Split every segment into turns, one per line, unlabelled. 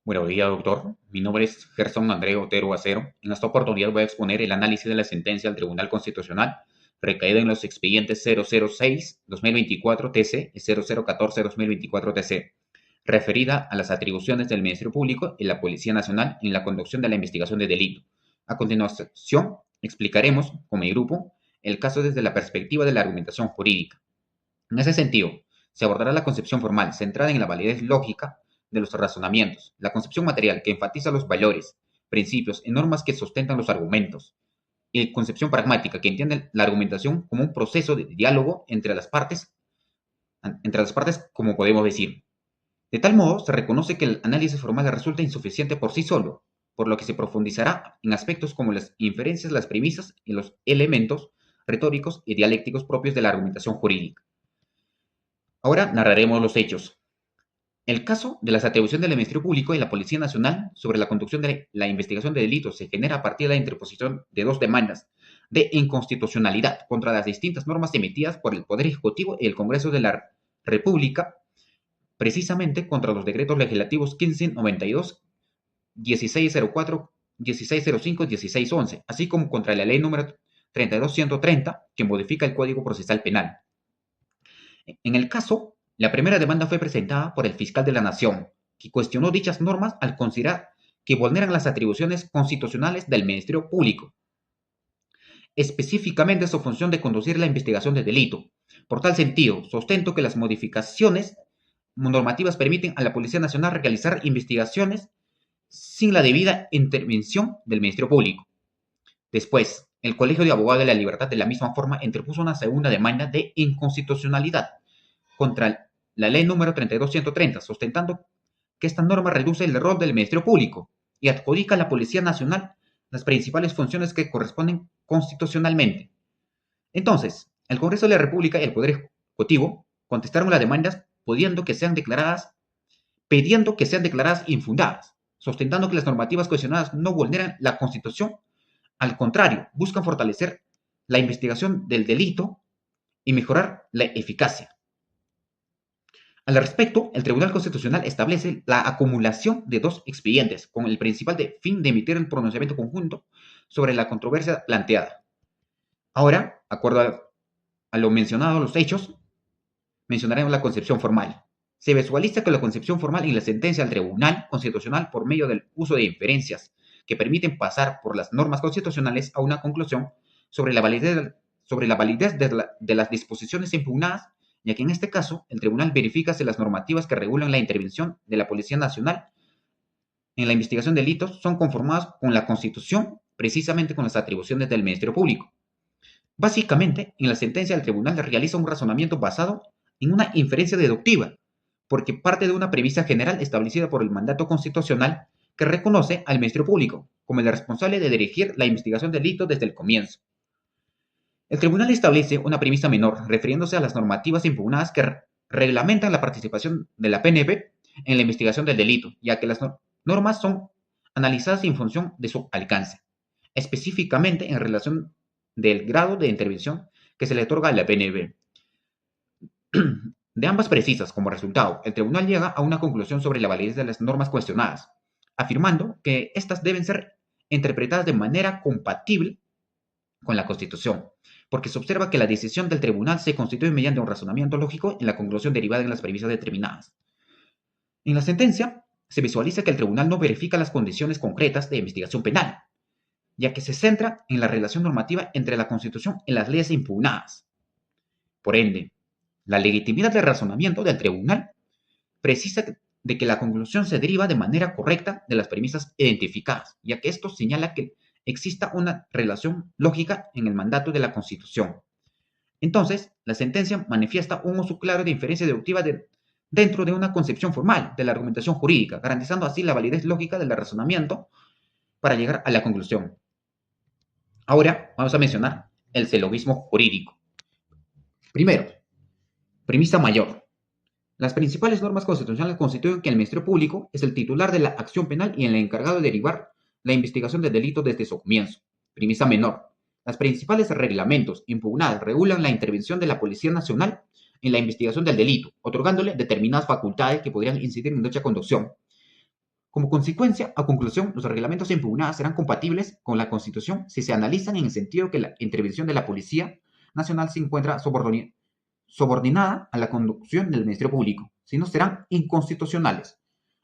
Buenos días, doctor. Mi nombre es Gerson Andrés Otero Acero. En esta oportunidad voy a exponer el análisis de la sentencia del Tribunal Constitucional recaída en los expedientes 006-2024 TC y 0014-2024 TC, referida a las atribuciones del Ministerio Público y la Policía Nacional en la conducción de la investigación de delito. A continuación, explicaremos, con mi grupo, el caso desde la perspectiva de la argumentación jurídica. En ese sentido, se abordará la concepción formal, centrada en la validez lógica de los razonamientos, la concepción material, que enfatiza los valores, principios y normas que sustentan los argumentos, y la concepción pragmática, que entiende la argumentación como un proceso de diálogo entre las partes, como podemos decir. De tal modo, se reconoce que el análisis formal resulta insuficiente por sí solo, por lo que se profundizará en aspectos como las inferencias, las premisas y los elementos retóricos y dialécticos propios de la argumentación jurídica. Ahora narraremos los hechos. El caso de las atribuciones del Ministerio Público y la Policía Nacional sobre la conducción de la investigación de delitos se genera a partir de la interposición de dos demandas de inconstitucionalidad contra las distintas normas emitidas por el Poder Ejecutivo y el Congreso de la República, precisamente contra los decretos legislativos 1592, 1604, 1605 y 1611, así como contra la ley número 32130, que modifica el Código Procesal Penal. En el caso, la primera demanda fue presentada por el fiscal de la Nación, que cuestionó dichas normas al considerar que vulneran las atribuciones constitucionales del Ministerio Público, específicamente su función de conducir la investigación de delito. Por tal sentido, sustento que las modificaciones normativas permiten a la Policía Nacional realizar investigaciones sin la debida intervención del Ministerio Público. Después, el Colegio de Abogados de la Libertad de la misma forma interpuso una segunda demanda de inconstitucionalidad contra la ley número 32130, sustentando que esta norma reduce el rol del Ministerio Público y adjudica a la Policía Nacional las principales funciones que corresponden constitucionalmente. Entonces, el Congreso de la República y el Poder Ejecutivo contestaron las demandas pidiendo que sean declaradas infundadas, sustentando que las normativas cuestionadas no vulneran la Constitución. Al contrario, buscan fortalecer la investigación del delito y mejorar la eficacia. Al respecto, el Tribunal Constitucional establece la acumulación de dos expedientes con el principal fin de emitir el pronunciamiento conjunto sobre la controversia planteada. Ahora, acorde a lo mencionado, los hechos, mencionaremos la concepción formal. Se visualiza que la concepción formal en la sentencia del Tribunal Constitucional por medio del uso de inferencias que permiten pasar por las normas constitucionales a una conclusión sobre la validez de las disposiciones impugnadas, ya que en este caso el tribunal verifica si las normativas que regulan la intervención de la Policía Nacional en la investigación de delitos son conformadas con la Constitución, precisamente con las atribuciones del Ministerio Público. Básicamente, en la sentencia el tribunal realiza un razonamiento basado en una inferencia deductiva, porque parte de una premisa general establecida por el mandato constitucional que reconoce al Ministerio Público como el responsable de dirigir la investigación de delitos desde el comienzo. El tribunal establece una premisa menor, refiriéndose a las normativas impugnadas que reglamentan la participación de la PNP en la investigación del delito, ya que las normas son analizadas en función de su alcance, específicamente en relación del grado de intervención que se le otorga a la PNP. De ambas precisas, como resultado, el tribunal llega a una conclusión sobre la validez de las normas cuestionadas, afirmando que éstas deben ser interpretadas de manera compatible con la Constitución, porque se observa que la decisión del tribunal se constituye mediante un razonamiento lógico en la conclusión derivada en las premisas determinadas. En la sentencia, se visualiza que el tribunal no verifica las condiciones concretas de investigación penal, ya que se centra en la relación normativa entre la Constitución y las leyes impugnadas. Por ende, la legitimidad del razonamiento del tribunal precisa de que la conclusión se deriva de manera correcta de las premisas identificadas, ya que esto señala que exista una relación lógica en el mandato de la Constitución. Entonces, la sentencia manifiesta un uso claro de inferencia deductiva dentro de una concepción formal de la argumentación jurídica, garantizando así la validez lógica del razonamiento para llegar a la conclusión. Ahora vamos a mencionar el silogismo jurídico. Primero, premisa mayor. Las principales normas constitucionales constituyen que el Ministerio Público es el titular de la acción penal y el encargado de derivar la investigación del delito desde su comienzo. Premisa menor. Los principales reglamentos impugnados regulan la intervención de la Policía Nacional en la investigación del delito, otorgándole determinadas facultades que podrían incidir en dicha conducción, Como consecuencia o conclusión, los reglamentos impugnados serán compatibles con la Constitución si se analizan en el sentido que la intervención de la Policía Nacional se encuentra subordinada a la conducción del Ministerio Público, si no serán inconstitucionales.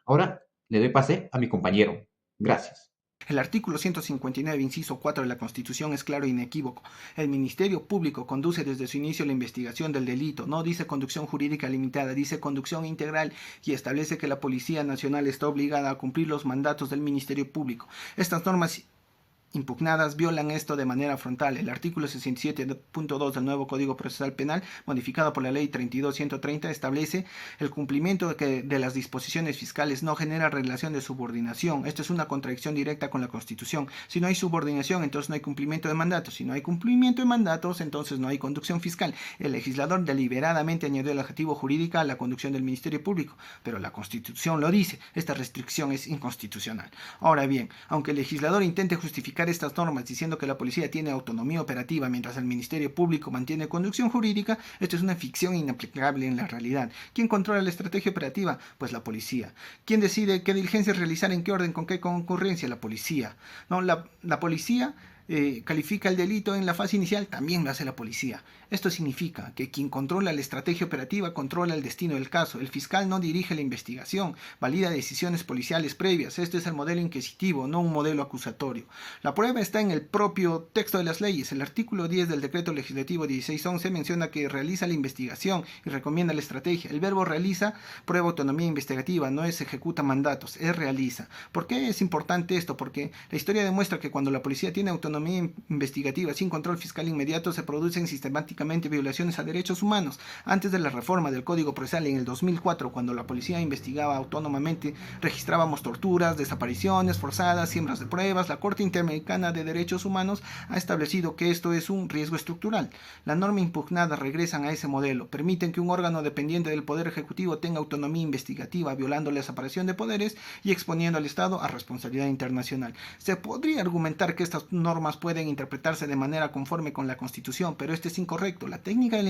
Ahora le doy pase a mi compañero. Gracias.
El artículo 159, inciso 4 de la Constitución es claro e inequívoco. El Ministerio Público conduce desde su inicio la investigación del delito. No dice conducción jurídica limitada, dice conducción integral y establece que la Policía Nacional está obligada a cumplir los mandatos del Ministerio Público. Estas normas impugnadas violan esto de manera frontal. El artículo 67.2 del nuevo Código Procesal Penal, modificado por la Ley 32.130, establece el cumplimiento de las disposiciones fiscales no genera relación de subordinación. Esto es una contradicción directa con la Constitución. Si no hay subordinación, entonces no hay cumplimiento de mandatos. Si no hay cumplimiento de mandatos, entonces no hay conducción fiscal. El legislador deliberadamente añadió el adjetivo jurídica a la conducción del Ministerio Público, pero la Constitución lo dice. Esta restricción es inconstitucional. Ahora bien, aunque el legislador intente justificar estas normas diciendo que la policía tiene autonomía operativa mientras el Ministerio Público mantiene conducción jurídica, esto es una ficción inaplicable en la realidad. ¿Quién controla la estrategia operativa? Pues la policía. ¿Quién decide qué diligencias realizar, en qué orden, con qué concurrencia? La policía. No, la policía califica el delito en la fase inicial, también lo hace la policía. Esto significa que quien controla la estrategia operativa controla el destino del caso. El fiscal no dirige la investigación, valida decisiones policiales previas. Este es el modelo inquisitivo, no un modelo acusatorio. La prueba está en el propio texto de las leyes. El artículo 10 del Decreto Legislativo 1611 menciona que realiza la investigación y recomienda la estrategia. El verbo realiza prueba autonomía investigativa, no es ejecuta mandatos, es realiza. ¿Por qué es importante esto? Porque la historia demuestra que cuando la policía tiene autonomía investigativa sin control fiscal inmediato se producen sistemáticamente violaciones a derechos humanos. Antes de la reforma del Código Procesal en el 2004, cuando la policía investigaba autónomamente, registrábamos torturas, desapariciones forzadas, siembras de pruebas. La Corte Interamericana de Derechos Humanos ha establecido que esto es un riesgo estructural. La norma impugnada regresan a ese modelo, permiten que un órgano dependiente del Poder Ejecutivo tenga autonomía investigativa, violando la separación de poderes y exponiendo al Estado a responsabilidad internacional. Se podría argumentar que estas normas pueden interpretarse de manera conforme con la Constitución, pero esto es incorrecto. La técnica de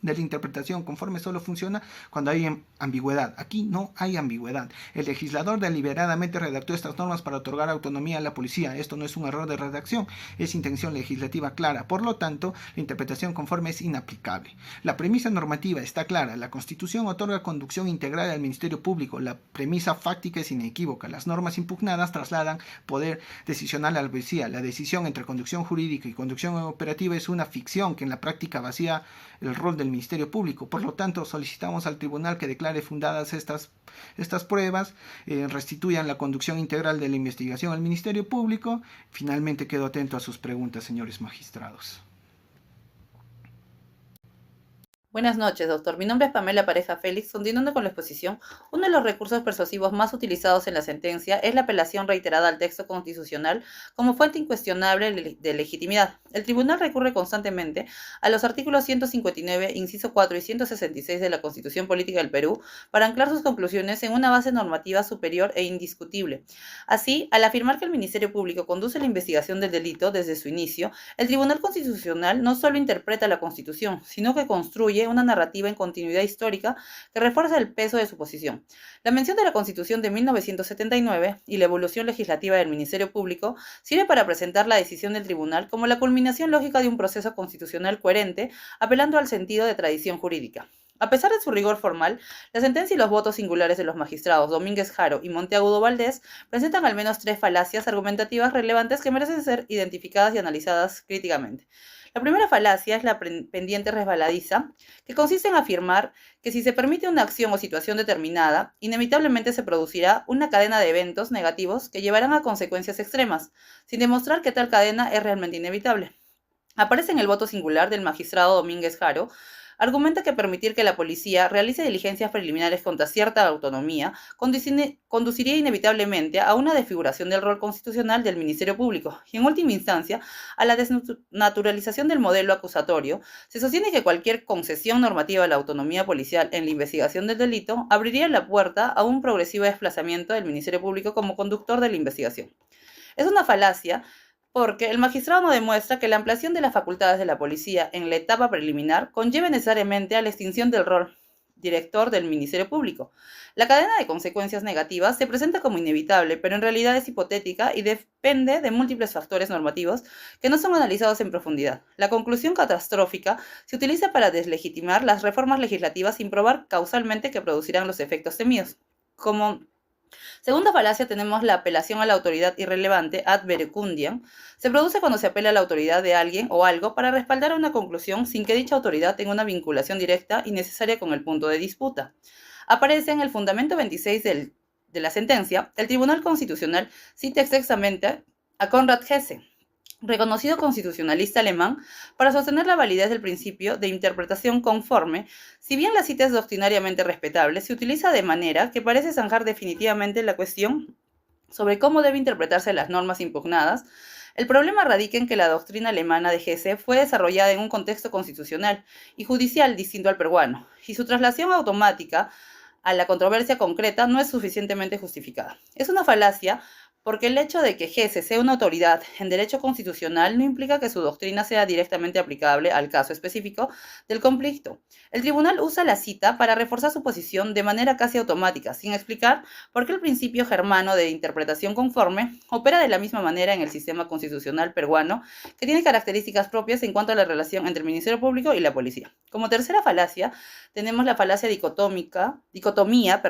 la interpretación conforme solo funciona cuando hay ambigüedad. Aquí no hay ambigüedad. El legislador deliberadamente redactó estas normas para otorgar autonomía a la policía. Esto no es un error de redacción, es intención legislativa clara. Por lo tanto, la interpretación conforme es inaplicable. La premisa normativa está clara. La Constitución otorga conducción integral al Ministerio Público. La premisa fáctica es inequívoca. Las normas impugnadas trasladan poder decisional a la policía. La decisión entre conducción jurídica y conducción operativa es una ficción que en la práctica vacía el rol del Ministerio Público. Por lo tanto, solicitamos al tribunal que declare fundadas estas pruebas, restituyan la conducción integral de la investigación al Ministerio Público. Finalmente quedo atento a sus preguntas, señores magistrados.
Buenas noches, doctor. Mi nombre es Pamela Pareja Félix. Continuando con la exposición, uno de los recursos persuasivos más utilizados en la sentencia es la apelación reiterada al texto constitucional como fuente incuestionable de legitimidad. El tribunal recurre constantemente a los artículos 159, inciso 4 y 166 de la Constitución Política del Perú para anclar sus conclusiones en una base normativa superior e indiscutible. Así, al afirmar que el Ministerio Público conduce la investigación del delito desde su inicio, el Tribunal Constitucional no solo interpreta la Constitución, sino que construye una narrativa en continuidad histórica que refuerza el peso de su posición. La mención de la Constitución de 1979 y la evolución legislativa del Ministerio Público sirve para presentar la decisión del tribunal como la culminación lógica de un proceso constitucional coherente, apelando al sentido de tradición jurídica. A pesar de su rigor formal, la sentencia y los votos singulares de los magistrados Domínguez Jaro y Monteagudo Valdés presentan al menos 3 falacias argumentativas relevantes que merecen ser identificadas y analizadas críticamente. La primera falacia es la pendiente resbaladiza, que consiste en afirmar que si se permite una acción o situación determinada, inevitablemente se producirá una cadena de eventos negativos que llevarán a consecuencias extremas, sin demostrar que tal cadena es realmente inevitable. Aparece en el voto singular del magistrado Domínguez Jaro, argumenta que permitir que la policía realice diligencias preliminares contra cierta autonomía conduciría inevitablemente a una desfiguración del rol constitucional del Ministerio Público y, en última instancia, a la desnaturalización del modelo acusatorio. Se sostiene que cualquier concesión normativa a la autonomía policial en la investigación del delito abriría la puerta a un progresivo desplazamiento del Ministerio Público como conductor de la investigación. Es una falacia porque el magistrado no demuestra que la ampliación de las facultades de la policía en la etapa preliminar conlleve necesariamente a la extinción del rol director del Ministerio Público. La cadena de consecuencias negativas se presenta como inevitable, pero en realidad es hipotética y depende de múltiples factores normativos que no son analizados en profundidad. La conclusión catastrófica se utiliza para deslegitimar las reformas legislativas sin probar causalmente que producirán los efectos temidos. Como segunda falacia tenemos la apelación a la autoridad irrelevante ad verecundiam. Se produce cuando se apela a la autoridad de alguien o algo para respaldar una conclusión sin que dicha autoridad tenga una vinculación directa y necesaria con el punto de disputa. Aparece en el fundamento 26 de la sentencia. El Tribunal Constitucional cita expresamente a Konrad Hesse, reconocido constitucionalista alemán, para sostener la validez del principio de interpretación conforme. Si bien la cita es doctrinariamente respetable, se utiliza de manera que parece zanjar definitivamente la cuestión sobre cómo debe interpretarse las normas impugnadas. El problema radica en que la doctrina alemana de Hesse fue desarrollada en un contexto constitucional y judicial distinto al peruano, y su traslación automática a la controversia concreta no es suficientemente justificada. Es una falacia porque el hecho de que Hesse sea una autoridad en derecho constitucional no implica que su doctrina sea directamente aplicable al caso específico del conflicto. El tribunal usa la cita para reforzar su posición de manera casi automática, sin explicar por qué el principio germano de interpretación conforme opera de la misma manera en el sistema constitucional peruano, que tiene características propias en cuanto a la relación entre el Ministerio Público y la policía. Como tercera falacia, tenemos la falacia dicotomía,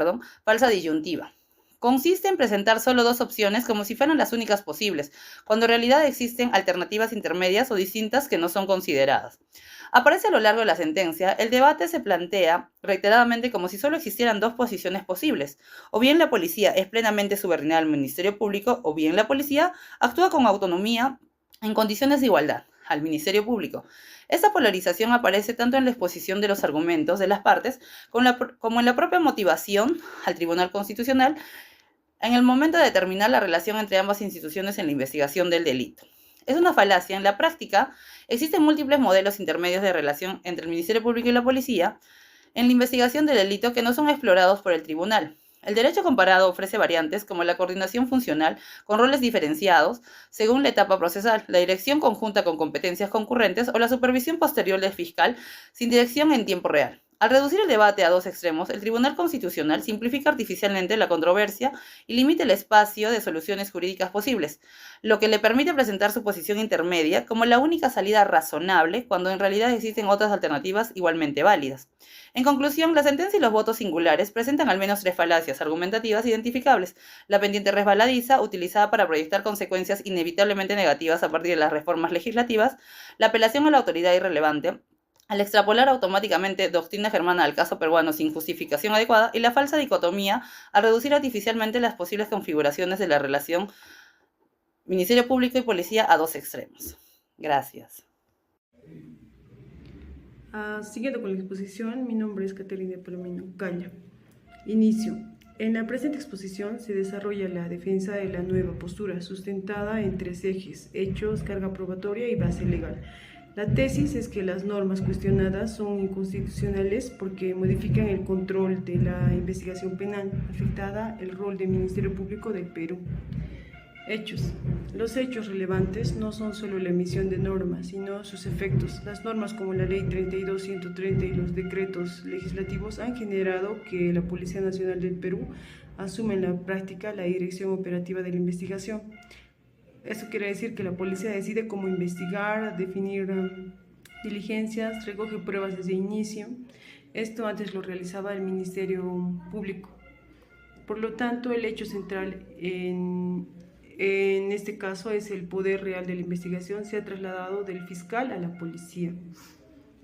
falsa disyuntiva. Consiste en presentar solo dos opciones como si fueran las únicas posibles, cuando en realidad existen alternativas intermedias o distintas que no son consideradas. Aparece a lo largo de la sentencia, el debate se plantea reiteradamente como si solo existieran dos posiciones posibles, o bien la policía es plenamente subordinada al Ministerio Público, o bien la policía actúa con autonomía en condiciones de igualdad al Ministerio Público. Esta polarización aparece tanto en la exposición de los argumentos de las partes como en la propia motivación al Tribunal Constitucional en el momento de determinar la relación entre ambas instituciones en la investigación del delito. Es una falacia. En la práctica, existen múltiples modelos intermedios de relación entre el Ministerio Público y la policía en la investigación del delito que no son explorados por el tribunal. El derecho comparado ofrece variantes como la coordinación funcional con roles diferenciados según la etapa procesal, la dirección conjunta con competencias concurrentes o la supervisión posterior del fiscal sin dirección en tiempo real. Al reducir el debate a dos extremos, el Tribunal Constitucional simplifica artificialmente la controversia y limita el espacio de soluciones jurídicas posibles, lo que le permite presentar su posición intermedia como la única salida razonable cuando en realidad existen otras alternativas igualmente válidas. En conclusión, la sentencia y los votos singulares presentan al menos tres falacias argumentativas identificables: la pendiente resbaladiza, utilizada para proyectar consecuencias inevitablemente negativas a partir de las reformas legislativas; la apelación a la autoridad irrelevante, al extrapolar automáticamente doctrina germana al caso peruano sin justificación adecuada; y la falsa dicotomía, al reducir artificialmente las posibles configuraciones de la relación Ministerio Público y Policía a dos extremos. Gracias.
Siguiendo con la exposición, mi nombre es Caterina Palomino Caña. Inicio. En la presente exposición se desarrolla la defensa de la nueva postura, sustentada en tres ejes: hechos, carga probatoria y base legal. La tesis es que las normas cuestionadas son inconstitucionales porque modifican el control de la investigación penal, afectada el rol del Ministerio Público del Perú. Hechos. Los hechos relevantes no son solo la emisión de normas, sino sus efectos. Las normas como la Ley 32.130 y los decretos legislativos han generado que la Policía Nacional del Perú asuma en la práctica la dirección operativa de la investigación. Esto quiere decir que la policía decide cómo investigar, definir diligencias, recoge pruebas desde inicio. Esto antes lo realizaba el Ministerio Público. Por lo tanto, el hecho central en este caso es el poder real de la investigación se ha trasladado del fiscal a la policía.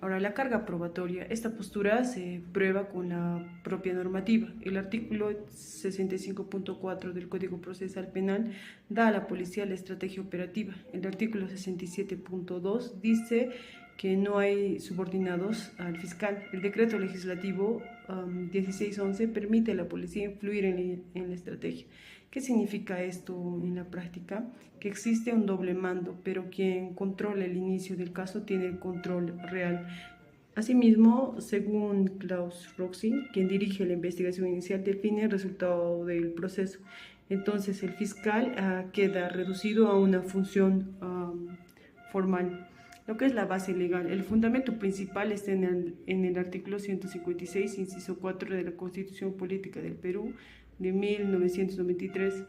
Ahora, la carga probatoria. Esta postura se prueba con la propia normativa. El artículo 65.4 del Código Procesal Penal da a la policía la estrategia operativa. El artículo 67.2 dice que no hay subordinados al fiscal. El decreto legislativo 1611 permite a la policía influir en la estrategia. ¿Qué significa esto en la práctica? Que existe un doble mando, pero quien controla el inicio del caso tiene el control real. Asimismo, según Klaus Roxin, quien dirige la investigación inicial, define el resultado del proceso. Entonces, el fiscal queda reducido a una función formal. Lo que es la base legal. El fundamento principal está en el artículo 156, inciso 4 de la Constitución Política del Perú de 1993.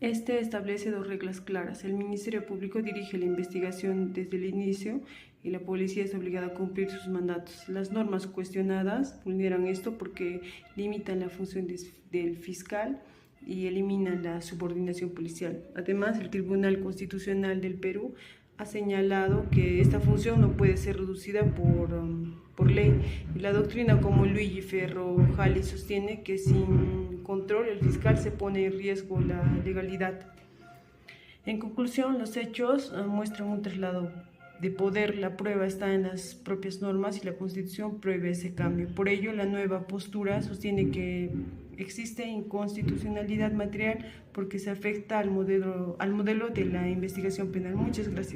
Este establece dos reglas claras. El Ministerio Público dirige la investigación desde el inicio y la policía es obligada a cumplir sus mandatos. Las normas cuestionadas vulneran esto porque limitan la función del fiscal y eliminan la subordinación policial. Además, el Tribunal Constitucional del Perú ha señalado que esta función no puede ser reducida por ley. Y la doctrina como Luigi Ferro Jali sostiene que sin control el fiscal se pone en riesgo la legalidad. En conclusión, los hechos muestran un traslado de poder. La prueba está en las propias normas y la Constitución prohíbe ese cambio. Por ello, la nueva postura sostiene que existe inconstitucionalidad material porque se afecta al modelo de la investigación penal. Muchas gracias.